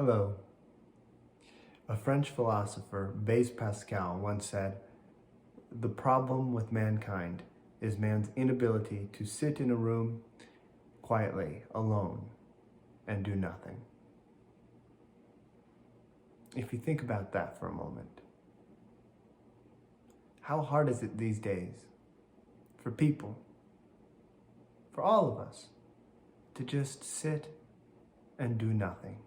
Hello. A French philosopher, Blaise Pascal, once said, "The problem with mankind is man's inability to sit in a room quietly, alone, and do nothing." If you think about that for a moment, how hard is it these days for people, for all of us, to just sit and do nothing?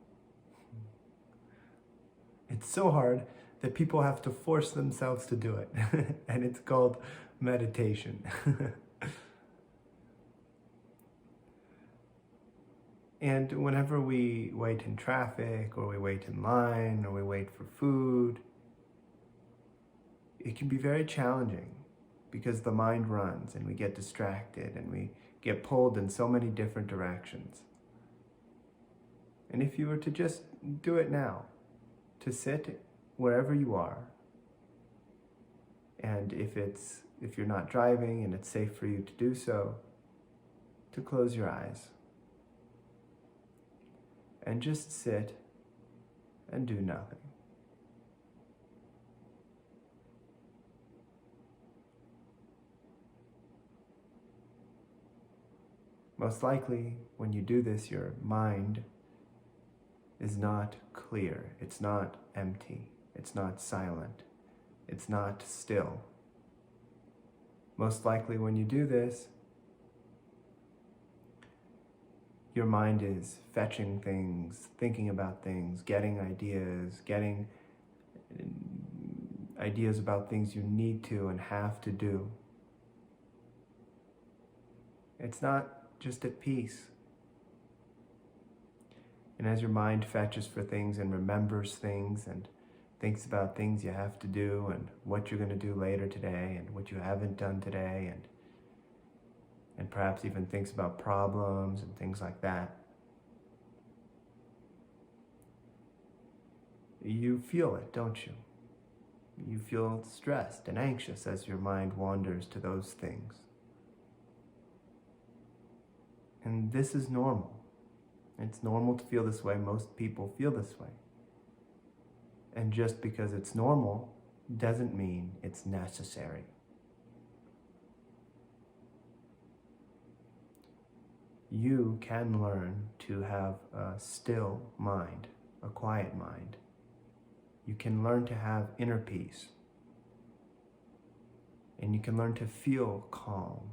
It's so hard that people have to force themselves to do it, and it's called meditation. And whenever we wait in traffic, or we wait in line, or we wait for food, it can be very challenging because the mind runs and we get distracted and we get pulled in so many different directions. And if you were to just do it now, to sit wherever you are, and if you're not driving and it's safe for you to do so, to close your eyes and just sit and do nothing. Most likely, when you do this, your mind is not clear, it's not empty, it's not silent, it's not still. Most likely when you do this, your mind is fetching things, thinking about things, getting ideas about things you need to and have to do. It's not just at peace. And as your mind fetches for things and remembers things and thinks about things you have to do and what you're going to do later today and what you haven't done today, and perhaps even thinks about problems and things like that, you feel it, don't you? You feel stressed and anxious as your mind wanders to those things. And this is normal. It's normal to feel this way. Most people feel this way. And just because it's normal doesn't mean it's necessary. You can learn to have a still mind, a quiet mind. You can learn to have inner peace. And you can learn to feel calm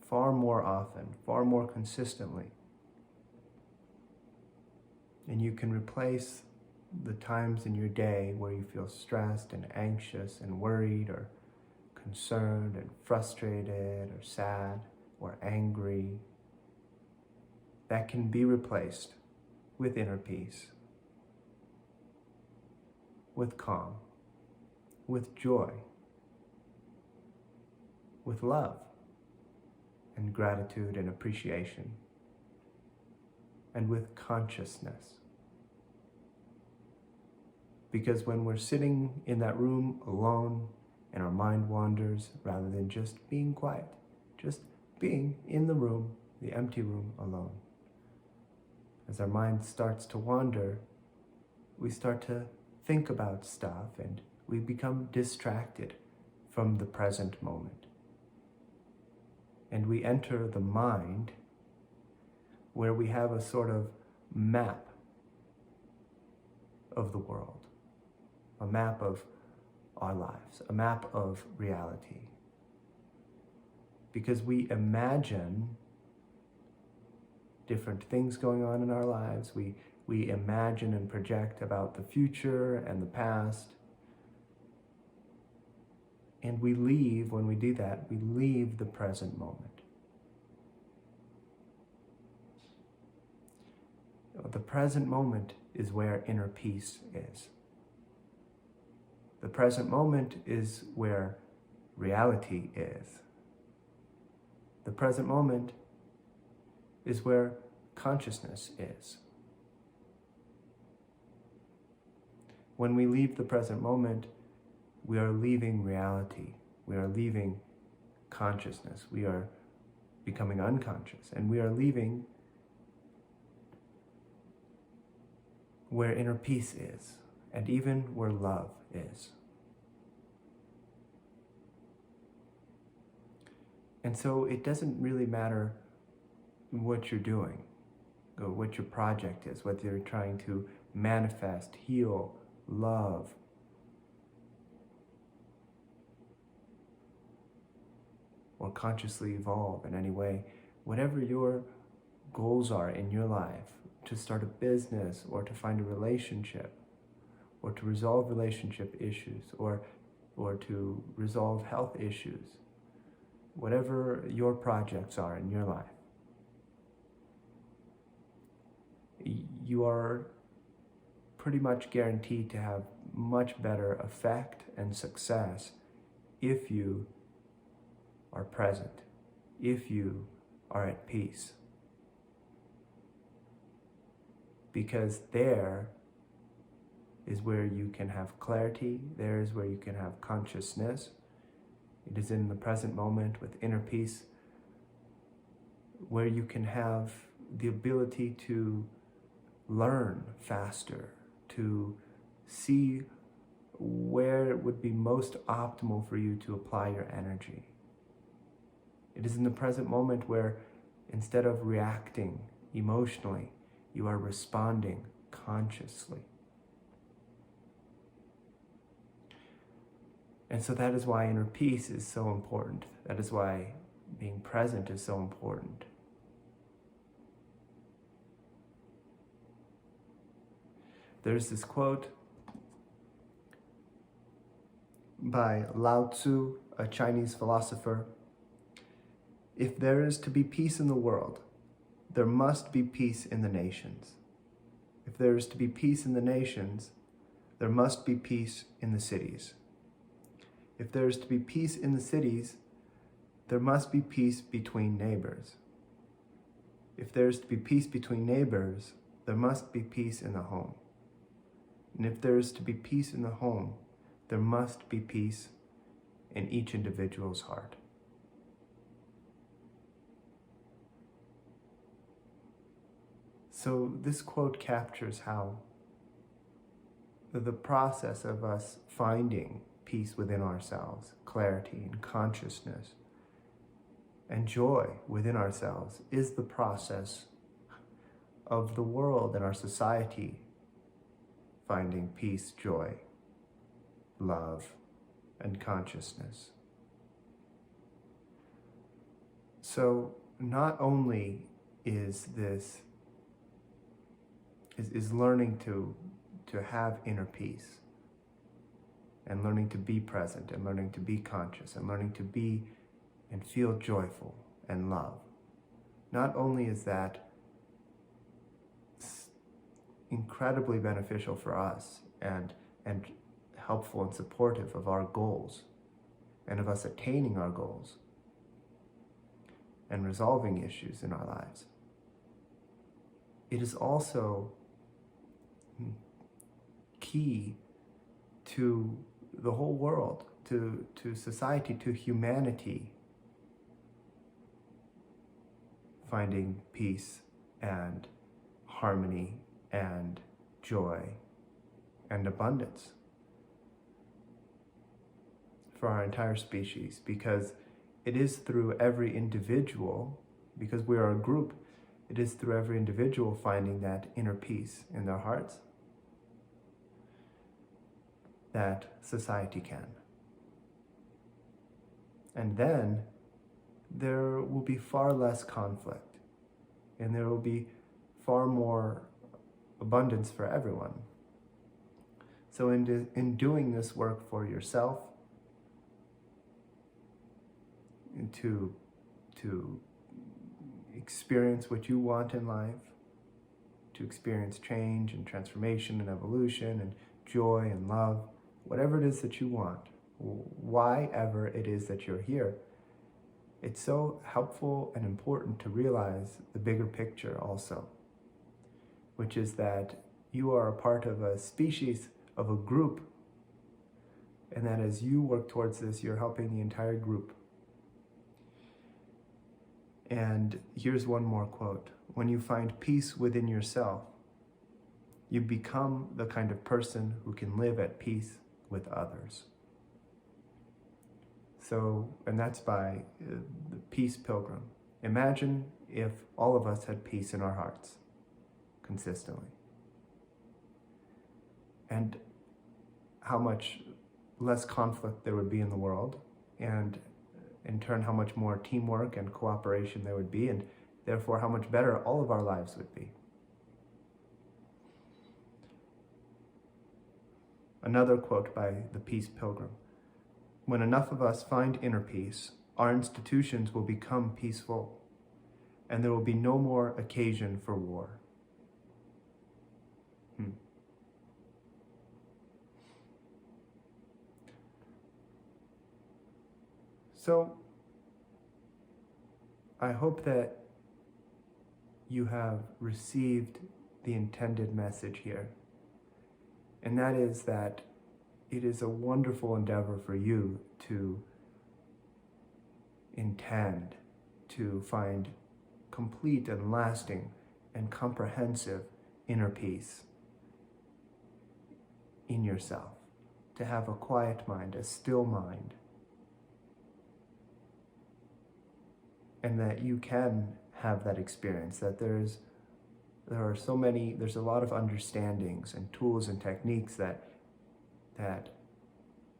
far more often, far more consistently. And you can replace the times in your day where you feel stressed and anxious and worried or concerned and frustrated or sad or angry. That can be replaced with inner peace, with calm, with joy, with love and gratitude and appreciation, and with consciousness. Because when we're sitting in that room alone and our mind wanders, rather than just being quiet, just being in the room, the empty room alone, as our mind starts to wander, we start to think about stuff and we become distracted from the present moment. And we enter the mind where we have a sort of map of the world, a map of our lives, a map of reality. Because we imagine different things going on in our lives. We imagine and project about the future and the past. And we leave, when we do that, we leave the present moment. The present moment is where inner peace is. The present moment is where reality is. The present moment is where consciousness is. When we leave the present moment, we are leaving reality. We are leaving consciousness. We are becoming unconscious, and we are leaving where inner peace is, and even where love is. And so it doesn't really matter what you're doing, or what your project is, whether you're trying to manifest, heal, love, or consciously evolve in any way. Whatever your goals are in your life, to start a business, or to find a relationship, or to resolve relationship issues, or to resolve health issues, whatever your projects are in your life, you are pretty much guaranteed to have much better effect and success if you are present, if you are at peace. Because there is where you can have clarity, there is where you can have consciousness. It is in the present moment with inner peace where you can have the ability to learn faster, to see where it would be most optimal for you to apply your energy. It is in the present moment where instead of reacting emotionally, you are responding consciously. And so that is why inner peace is so important. That is why being present is so important. There's this quote by Lao Tzu, a Chinese philosopher. If there is to be peace in the world, there must be peace in the nations. If there is to be peace in the nations, there must be peace in the cities. If there is to be peace in the cities, there must be peace between neighbors. If there is to be peace between neighbors, there must be peace in the home. And if there is to be peace in the home, there must be peace in each individual's heart. So this quote captures how the process of us finding peace within ourselves, clarity and consciousness, and joy within ourselves is the process of the world and our society finding peace, joy, love, and consciousness. So not only is this is learning to have inner peace, and learning to be present, and learning to be conscious, and learning to be and feel joyful and love. Not only is that incredibly beneficial for us and helpful and supportive of our goals and of us attaining our goals and resolving issues in our lives, it is also key to the whole world, to society, to humanity, finding peace and harmony and joy and abundance for our entire species, because it is through every individual, because we are a group, it is through every individual finding that inner peace in their hearts that society can. And then there will be far less conflict, and there will be far more abundance for everyone. So in doing this work for yourself, to experience what you want in life, to experience change and transformation and evolution and joy and love, whatever it is that you want, why ever it is that you're here, it's so helpful and important to realize the bigger picture also, which is that you are a part of a species, of a group, and that as you work towards this, you're helping the entire group. And here's one more quote. When you find peace within yourself, you become the kind of person who can live at peace with others. So, and that's by the Peace Pilgrim. Imagine if all of us had peace in our hearts consistently. And how much less conflict there would be in the world, and in turn how much more teamwork and cooperation there would be, and therefore how much better all of our lives would be. Another quote by the Peace Pilgrim: "When enough of us find inner peace, our institutions will become peaceful, and there will be no more occasion for war." So, I hope that you have received the intended message here, and that is that it is a wonderful endeavor for you to intend to find complete and lasting and comprehensive inner peace in yourself, to have a quiet mind, a still mind, and that you can have that experience, that there's a lot of understandings and tools and techniques that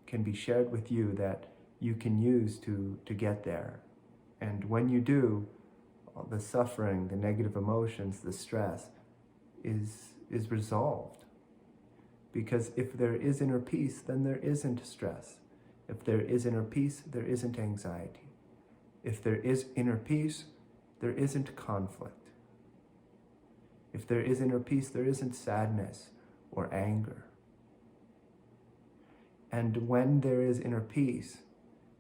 can be shared with you that you can use to get there. And when you do, all the suffering, the negative emotions, the stress is resolved. Because if there is inner peace, then there isn't stress. If there is inner peace, there isn't anxiety. If there is inner peace, there isn't conflict. If there is inner peace, there isn't sadness or anger. And when there is inner peace,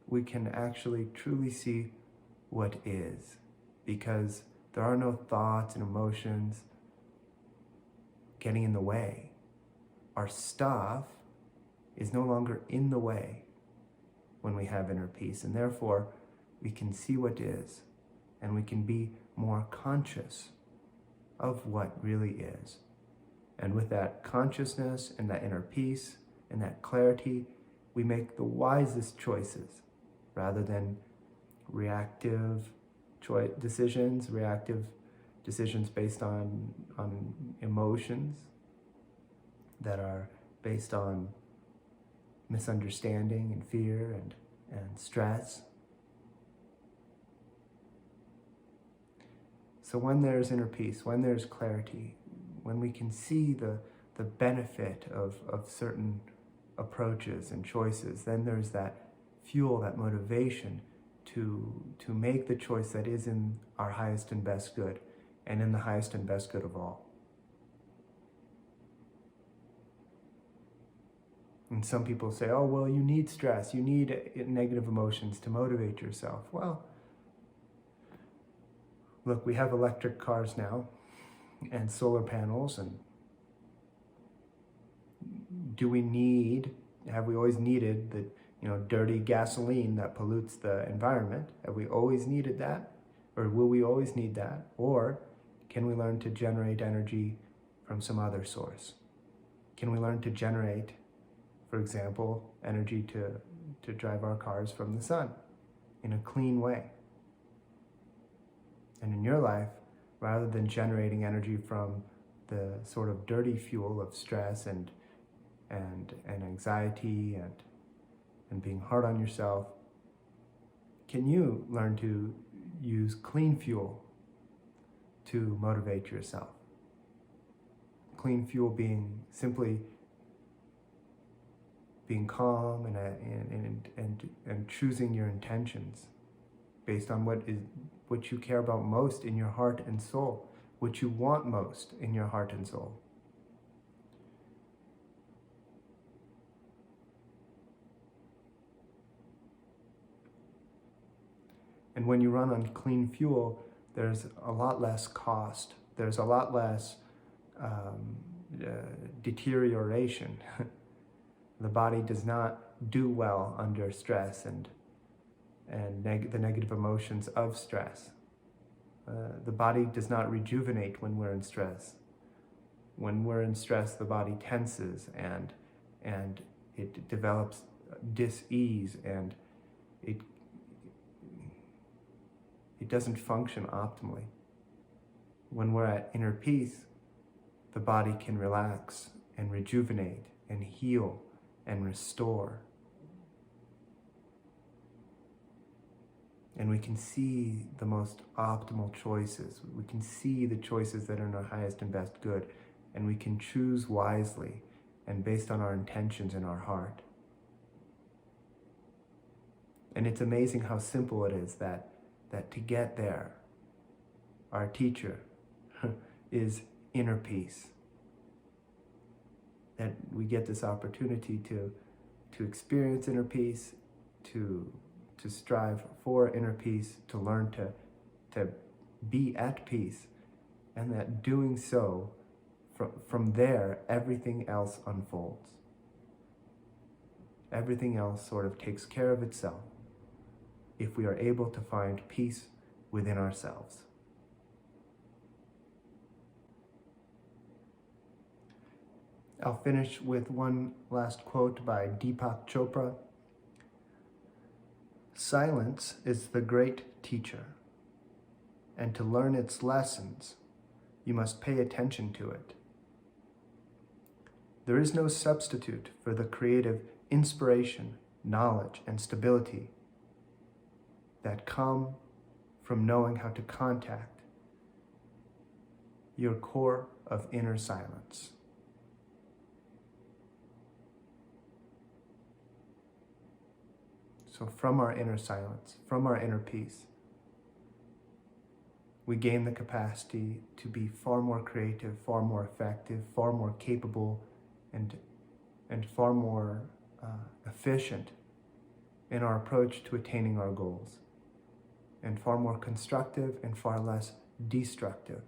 we can actually truly see what is, because there are no thoughts and emotions getting in the way. Our stuff is no longer in the way when we have inner peace, and therefore we can see what is, and we can be more conscious of what really is. And with that consciousness and that inner peace and that clarity, we make the wisest choices rather than reactive decisions based on emotions that are based on misunderstanding and fear and stress. So when there's inner peace, when there's clarity, when we can see the benefit of certain approaches and choices, then there's that fuel, that motivation to make the choice that is in our highest and best good, and in the highest and best good of all. And some people say, oh, well, you need stress, you need negative emotions to motivate yourself. Well, look, we have electric cars now and solar panels, and have we always needed the dirty gasoline that pollutes the environment? Have we always needed that? Or will we always need that? Or can we learn to generate energy from some other source? Can we learn to generate, for example, energy to drive our cars from the sun in a clean way? And in your life, rather than generating energy from the sort of dirty fuel of stress and anxiety and being hard on yourself, can you learn to use clean fuel to motivate yourself? Clean fuel being simply being calm and choosing your intentions based on what you care about most in your heart and soul, what you want most in your heart and soul. And when you run on clean fuel, there's a lot less cost. There's a lot less deterioration. The body does not do well under stress and the negative emotions of stress. The body does not rejuvenate when we're in stress. When we're in stress, the body tenses and it develops dis-ease, and it doesn't function optimally. When we're at inner peace, the body can relax and rejuvenate and heal and restore. And we can see the most optimal choices. We can see the choices that are in our highest and best good, and we can choose wisely and based on our intentions in our heart. And it's amazing how simple it is that to get there, our teacher is inner peace. That we get this opportunity to experience inner peace, to strive for inner peace, to learn to be at peace, and that doing so, from there, everything else unfolds. Everything else sort of takes care of itself if we are able to find peace within ourselves. I'll finish with one last quote by Deepak Chopra. Silence is the great teacher, and to learn its lessons, you must pay attention to it. There is no substitute for the creative inspiration, knowledge, and stability that come from knowing how to contact your core of inner silence. So from our inner silence, from our inner peace, we gain the capacity to be far more creative, far more effective, far more capable, and far more efficient in our approach to attaining our goals, and far more constructive and far less destructive.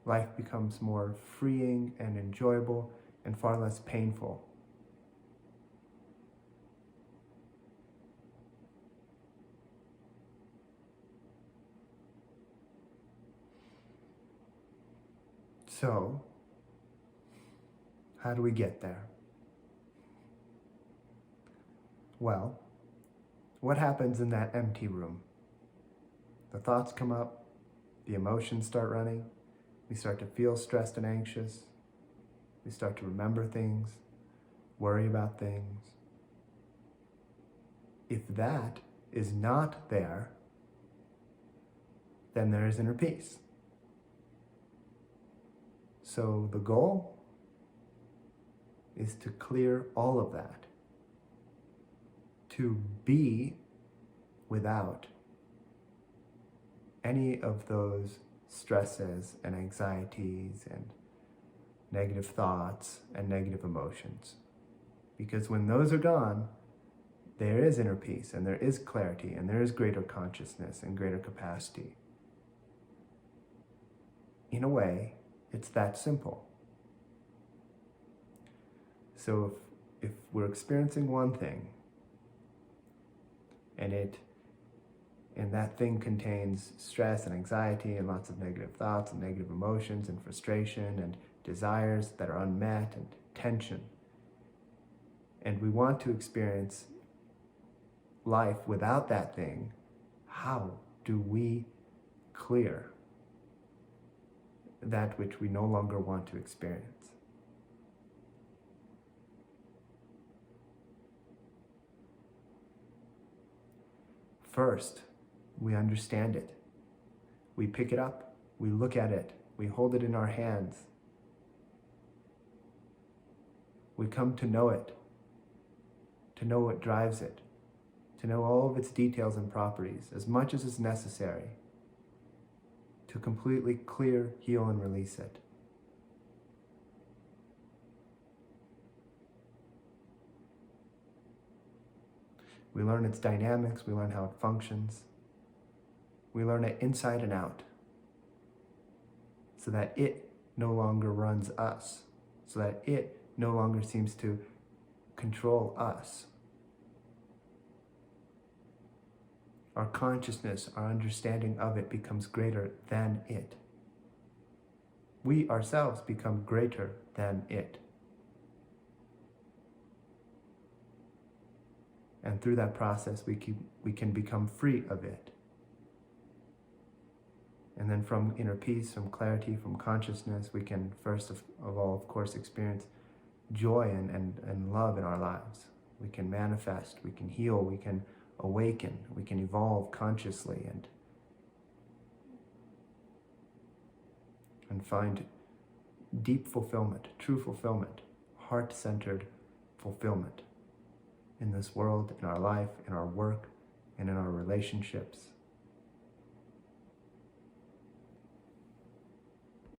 Life becomes more freeing and enjoyable and far less painful. So, how do we get there? Well, what happens in that empty room? The thoughts come up, the emotions start running, we start to feel stressed and anxious, we start to remember things, worry about things. If that is not there, then there is inner peace. So the goal is to clear all of that, to be without any of those stresses and anxieties and negative thoughts and negative emotions. Because when those are gone, there is inner peace and there is clarity and there is greater consciousness and greater capacity. In a way, it's that simple. So if we're experiencing one thing and that thing contains stress and anxiety and lots of negative thoughts and negative emotions and frustration and desires that are unmet and tension, and we want to experience life without that thing, how do we clear that which we no longer want to experience? First, we understand it. We pick it up, we look at it, we hold it in our hands. We come to know it, to know what drives it, to know all of its details and properties, as much as is necessary to completely clear, heal, and release it. We learn its dynamics, we learn how it functions. We learn it inside and out, so that it no longer runs us, so that it no longer seems to control us. Our consciousness, our understanding of it becomes greater than it. we ourselves become greater than it. And through that process, we can become free of it. And then from inner peace, from clarity, from consciousness, we can first of all, of course, experience joy and love in our lives. We can manifest, we can heal, we can awaken, we can evolve consciously and find deep fulfillment, true fulfillment, heart-centered fulfillment in this world, in our life, in our work, and in our relationships.